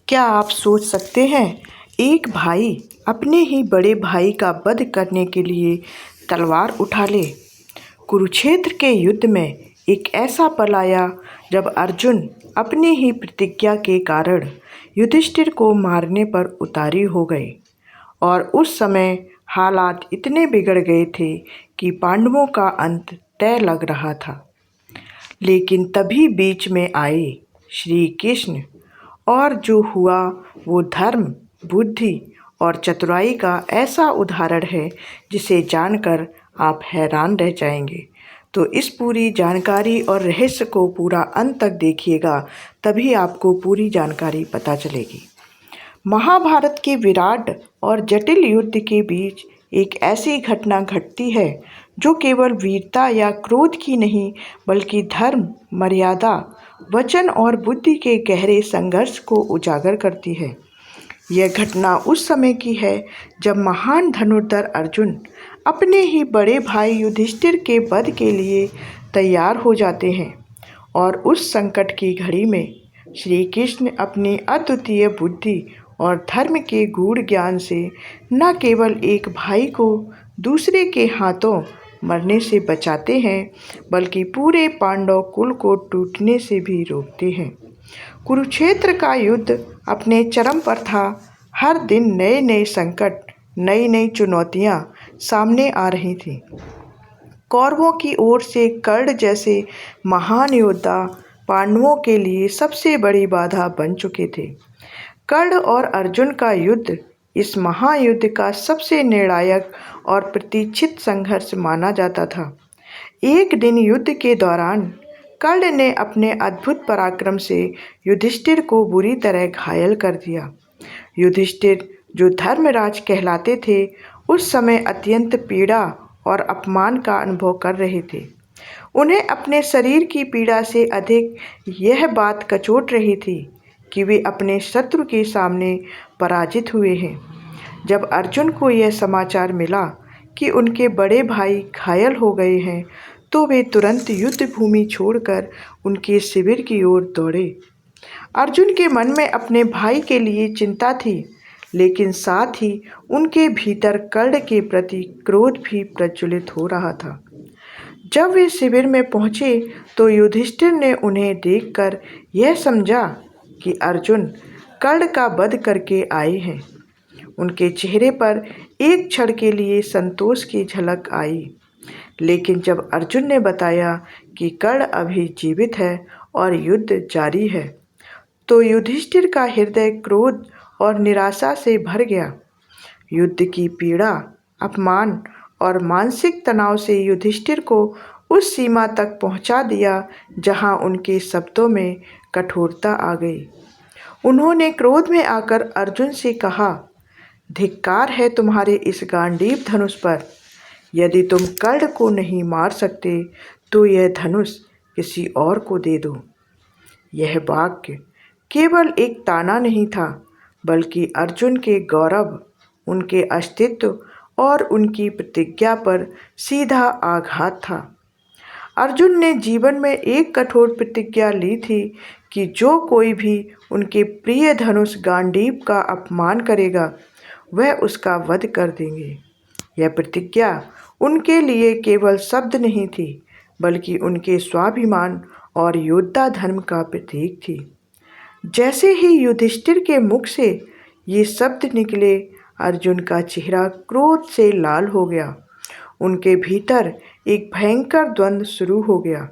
क्या आप सोच सकते हैं, एक भाई अपने ही बड़े भाई का वध करने के लिए तलवार उठा ले। कुरुक्षेत्र के युद्ध में एक ऐसा पल आया जब अर्जुन अपनी ही प्रतिज्ञा के कारण युधिष्ठिर को मारने पर उतारू हो गए और उस समय हालात इतने बिगड़ गए थे कि पांडवों का अंत तय लग रहा था। लेकिन तभी बीच में आए श्री कृष्ण, और जो हुआ वो धर्म, बुद्धि और चतुराई का ऐसा उदाहरण है जिसे जानकर आप हैरान रह जाएंगे। तो इस पूरी जानकारी और रहस्य को पूरा अंत तक देखिएगा, तभी आपको पूरी जानकारी पता चलेगी। महाभारत के विराट और जटिल युद्ध के बीच एक ऐसी घटना घटती है जो केवल वीरता या क्रोध की नहीं, बल्कि धर्म, मर्यादा, वचन और बुद्धि के गहरे संघर्ष को उजागर करती है। यह घटना उस समय की है जब महान धनुर्धर अर्जुन अपने ही बड़े भाई युधिष्ठिर के वध के लिए तैयार हो जाते हैं, और उस संकट की घड़ी में श्री कृष्ण अपनी अद्वितीय बुद्धि और धर्म के गूढ़ ज्ञान से न केवल एक भाई को दूसरे के हाथों मरने से बचाते हैं, बल्कि पूरे पांडव कुल को टूटने से भी रोकते हैं। कुरुक्षेत्र का युद्ध अपने चरम पर था। हर दिन नए नए संकट, नई नई चुनौतियां सामने आ रही थीं। कौरवों की ओर से कर्ण जैसे महान योद्धा पांडवों के लिए सबसे बड़ी बाधा बन चुके थे। कर्ण और अर्जुन का युद्ध इस महायुद्ध का सबसे निर्णायक और प्रतीक्षित संघर्ष माना जाता था। एक दिन युद्ध के दौरान कर्ण ने अपने अद्भुत पराक्रम से युधिष्ठिर को बुरी तरह घायल कर दिया। युधिष्ठिर, जो धर्मराज कहलाते थे, उस समय अत्यंत पीड़ा और अपमान का अनुभव कर रहे थे। उन्हें अपने शरीर की पीड़ा से अधिक यह बात कचोट रही थी कि वे अपने शत्रु के सामने पराजित हुए हैं। जब अर्जुन को यह समाचार मिला कि उनके बड़े भाई घायल हो गए हैं, तो वे तुरंत युद्ध भूमि छोड़कर उनके शिविर की ओर दौड़े। अर्जुन के मन में अपने भाई के लिए चिंता थी, लेकिन साथ ही उनके भीतर कर्ण के प्रति क्रोध भी प्रज्वलित हो रहा था। जब वे शिविर में पहुंचे तो युधिष्ठिर ने उन्हें देखकर यह समझा कि अर्जुन कर्ण का वध करके आए हैं। उनके चेहरे पर एक क्षण के लिए संतोष की झलक आई, लेकिन जब अर्जुन ने बताया कि कर्ण अभी जीवित है और युद्ध जारी है, तो युधिष्ठिर का हृदय क्रोध और निराशा से भर गया। युद्ध की पीड़ा, अपमान और मानसिक तनाव से युधिष्ठिर को उस सीमा तक पहुंचा दिया जहां उनके शब्दों में कठोरता आ गई। उन्होंने क्रोध में आकर अर्जुन से कहा, धिक्कार है तुम्हारे इस गांडीव धनुष पर। यदि तुम कर्ण को नहीं मार सकते तो यह धनुष किसी और को दे दो। यह वाक्य केवल एक ताना नहीं था, बल्कि अर्जुन के गौरव, उनके अस्तित्व और उनकी प्रतिज्ञा पर सीधा आघात था। अर्जुन ने जीवन में एक कठोर प्रतिज्ञा ली थी कि जो कोई भी उनके प्रिय धनुष गांडीव का अपमान करेगा, वह उसका वध कर देंगे। यह प्रतिज्ञा उनके लिए केवल शब्द नहीं थी, बल्कि उनके स्वाभिमान और योद्धा धर्म का प्रतीक थी। जैसे ही युधिष्ठिर के मुख से ये शब्द निकले, अर्जुन का चेहरा क्रोध से लाल हो गया। उनके भीतर एक भयंकर द्वंद्व शुरू हो गया।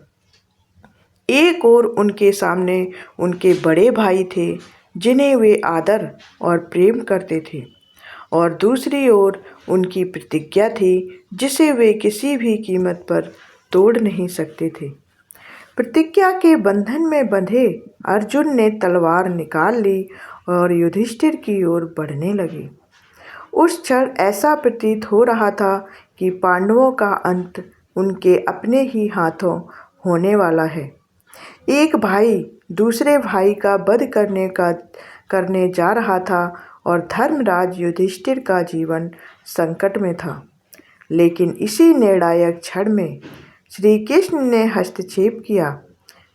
एक ओर उनके सामने उनके बड़े भाई थे, जिन्हें वे आदर और प्रेम करते थे, और दूसरी ओर उनकी प्रतिज्ञा थी जिसे वे किसी भी कीमत पर तोड़ नहीं सकते थे। प्रतिज्ञा के बंधन में बंधे अर्जुन ने तलवार निकाल ली और युधिष्ठिर की ओर बढ़ने लगे। उस क्षण ऐसा प्रतीत हो रहा था कि पांडवों का अंत उनके अपने ही हाथों होने वाला है। एक भाई दूसरे भाई का वध करने जा रहा था और धर्मराज युधिष्ठिर का जीवन संकट में था। लेकिन इसी निर्णायक क्षण में श्री कृष्ण ने हस्तक्षेप किया।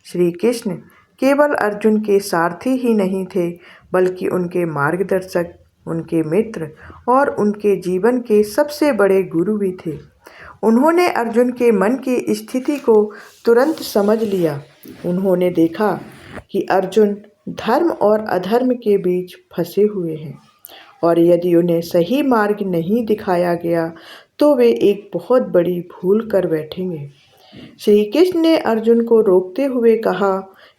श्री कृष्ण केवल अर्जुन के सारथी ही नहीं थे, बल्कि उनके मार्गदर्शक, उनके मित्र और उनके जीवन के सबसे बड़े गुरु भी थे। उन्होंने अर्जुन के मन की स्थिति को तुरंत समझ लिया। उन्होंने देखा कि अर्जुन धर्म और अधर्म के बीच फंसे हुए हैं और यदि उन्हें सही मार्ग नहीं दिखाया गया तो वे एक बहुत बड़ी भूल कर बैठेंगे। श्री कृष्ण ने अर्जुन को रोकते हुए कहा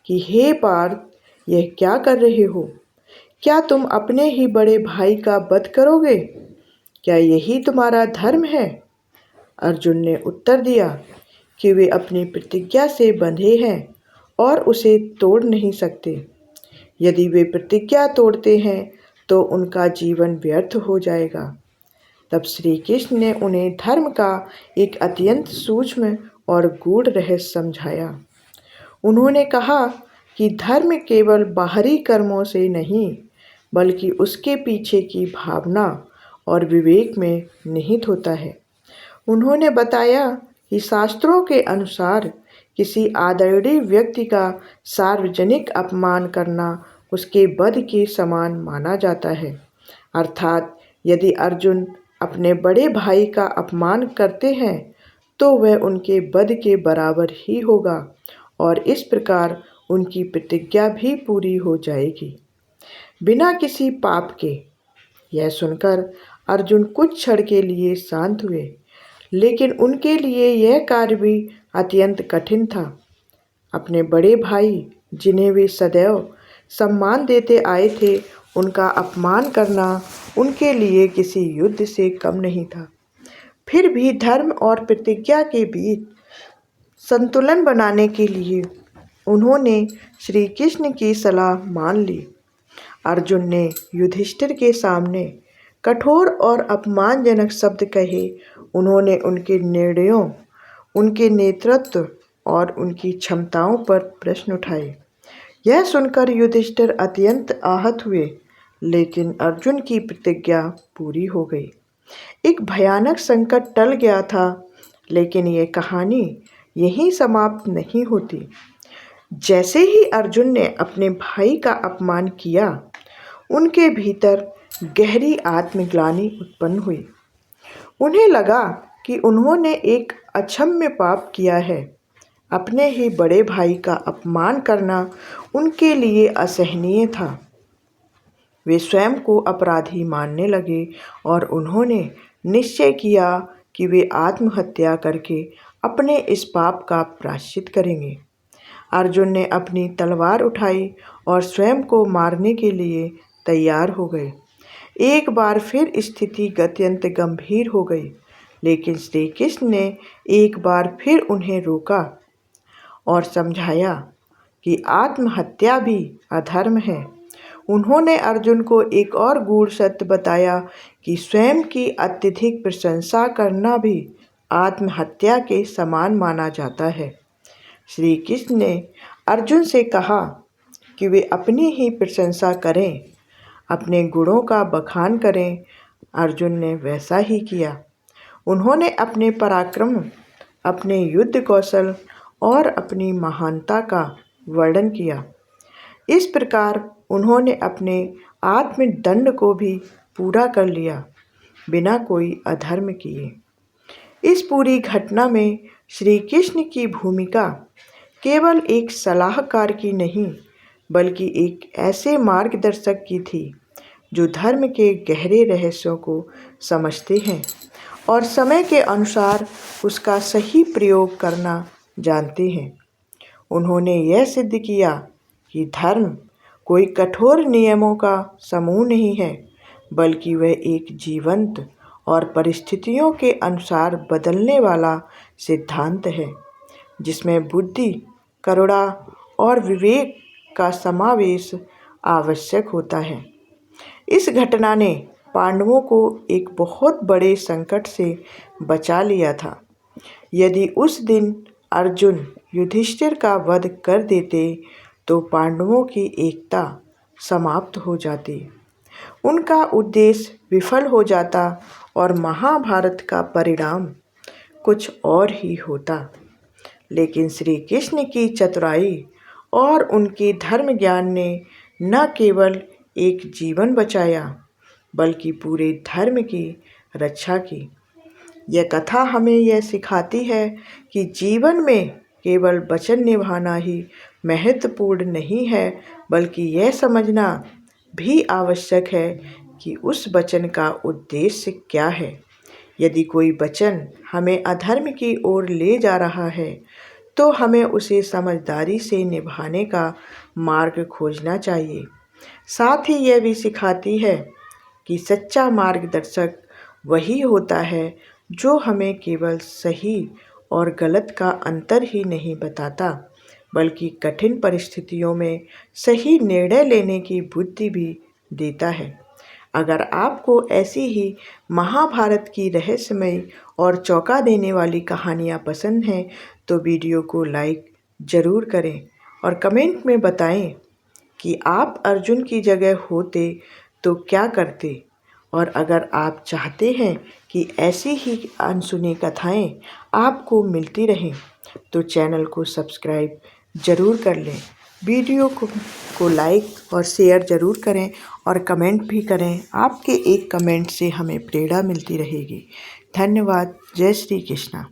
कि हे पार्थ, यह क्या कर रहे हो? क्या तुम अपने ही बड़े भाई का वध करोगे? क्या यही तुम्हारा धर्म है? अर्जुन ने उत्तर दिया कि वे अपनी प्रतिज्ञा से बंधे हैं और उसे तोड़ नहीं सकते। यदि वे प्रतिज्ञा तोड़ते हैं तो उनका जीवन व्यर्थ हो जाएगा। तब श्री कृष्ण ने उन्हें धर्म का एक अत्यंत सूक्ष्म और गूढ़ रहस्य समझाया। उन्होंने कहा कि धर्म केवल बाहरी कर्मों से नहीं, बल्कि उसके पीछे की भावना और विवेक में निहित होता है। उन्होंने बताया कि शास्त्रों के अनुसार किसी आदरणीय व्यक्ति का सार्वजनिक अपमान करना उसके वध के समान माना जाता है। अर्थात यदि अर्जुन अपने बड़े भाई का अपमान करते हैं तो वह उनके वध के बराबर ही होगा और इस प्रकार उनकी प्रतिज्ञा भी पूरी हो जाएगी बिना किसी पाप के। यह सुनकर अर्जुन कुछ क्षण के लिए शांत हुए, लेकिन उनके लिए यह कार्य भी अत्यंत कठिन था। अपने बड़े भाई, जिन्हें वे सदैव सम्मान देते आए थे, उनका अपमान करना उनके लिए किसी युद्ध से कम नहीं था। फिर भी धर्म और प्रतिज्ञा के बीच संतुलन बनाने के लिए उन्होंने श्री कृष्ण की सलाह मान ली। अर्जुन ने युधिष्ठिर के सामने कठोर और अपमानजनक शब्द कहे। उन्होंने उनके निर्णयों, उनके नेतृत्व और उनकी क्षमताओं पर प्रश्न उठाए। यह सुनकर युधिष्ठिर अत्यंत आहत हुए, लेकिन अर्जुन की प्रतिज्ञा पूरी हो गई। एक भयानक संकट टल गया था, लेकिन यह कहानी यहीं समाप्त नहीं होती। जैसे ही अर्जुन ने अपने भाई का अपमान किया, उनके भीतर गहरी आत्मग्लानि उत्पन्न हुई। उन्हें लगा कि उन्होंने एक अक्षम्य पाप किया है। अपने ही बड़े भाई का अपमान करना उनके लिए असहनीय था। वे स्वयं को अपराधी मानने लगे और उन्होंने निश्चय किया कि वे आत्महत्या करके अपने इस पाप का प्रायश्चित करेंगे। अर्जुन ने अपनी तलवार उठाई और स्वयं को मारने के लिए तैयार हो गए। एक बार फिर स्थिति अत्यंत गंभीर हो गई, लेकिन श्री कृष्ण ने एक बार फिर उन्हें रोका और समझाया कि आत्महत्या भी अधर्म है। उन्होंने अर्जुन को एक और गूढ़ सत्य बताया कि स्वयं की अत्यधिक प्रशंसा करना भी आत्महत्या के समान माना जाता है। श्री कृष्ण ने अर्जुन से कहा कि वे अपनी ही प्रशंसा करें, अपने गुणों का बखान करें। अर्जुन ने वैसा ही किया। उन्होंने अपने पराक्रम, अपने युद्ध कौशल और अपनी महानता का वर्णन किया। इस प्रकार उन्होंने अपने आत्मदंड को भी पूरा कर लिया, बिना कोई अधर्म किए। इस पूरी घटना में श्री कृष्ण की भूमिका केवल एक सलाहकार की नहीं, बल्कि एक ऐसे मार्गदर्शक की थी जो धर्म के गहरे रहस्यों को समझते हैं और समय के अनुसार उसका सही प्रयोग करना जानते हैं। उन्होंने यह सिद्ध किया कि धर्म कोई कठोर नियमों का समूह नहीं है, बल्कि वह एक जीवंत और परिस्थितियों के अनुसार बदलने वाला सिद्धांत है, जिसमें बुद्धि, करुणा और विवेक का समावेश आवश्यक होता है। इस घटना ने पांडवों को एक बहुत बड़े संकट से बचा लिया था। यदि उस दिन अर्जुन युधिष्ठिर का वध कर देते तो पांडवों की एकता समाप्त हो जाती, उनका उद्देश्य विफल हो जाता और महाभारत का परिणाम कुछ और ही होता। लेकिन श्री कृष्ण की चतुराई और उनके धर्म ज्ञान ने न केवल एक जीवन बचाया बल्कि पूरे धर्म की रक्षा की। यह कथा हमें यह सिखाती है कि जीवन में केवल वचन निभाना ही महत्वपूर्ण नहीं है, बल्कि यह समझना भी आवश्यक है कि उस वचन का उद्देश्य क्या है। यदि कोई वचन हमें अधर्म की ओर ले जा रहा है तो हमें उसे समझदारी से निभाने का मार्ग खोजना चाहिए। साथ ही यह भी सिखाती है कि सच्चा मार्गदर्शक वही होता है जो हमें केवल सही और गलत का अंतर ही नहीं बताता, बल्कि कठिन परिस्थितियों में सही निर्णय लेने की बुद्धि भी देता है। अगर आपको ऐसी ही महाभारत की रहस्यमयी और चौंका देने वाली कहानियाँ पसंद हैं तो वीडियो को लाइक ज़रूर करें और कमेंट में बताएं कि आप अर्जुन की जगह होते तो क्या करते। और अगर आप चाहते हैं कि ऐसी ही अनसुनी कथाएं आपको मिलती रहें तो चैनल को सब्सक्राइब ज़रूर कर लें। वीडियो को लाइक और शेयर ज़रूर करें और कमेंट भी करें। आपके एक कमेंट से हमें प्रेरणा मिलती रहेगी। धन्यवाद। जय श्री कृष्णा।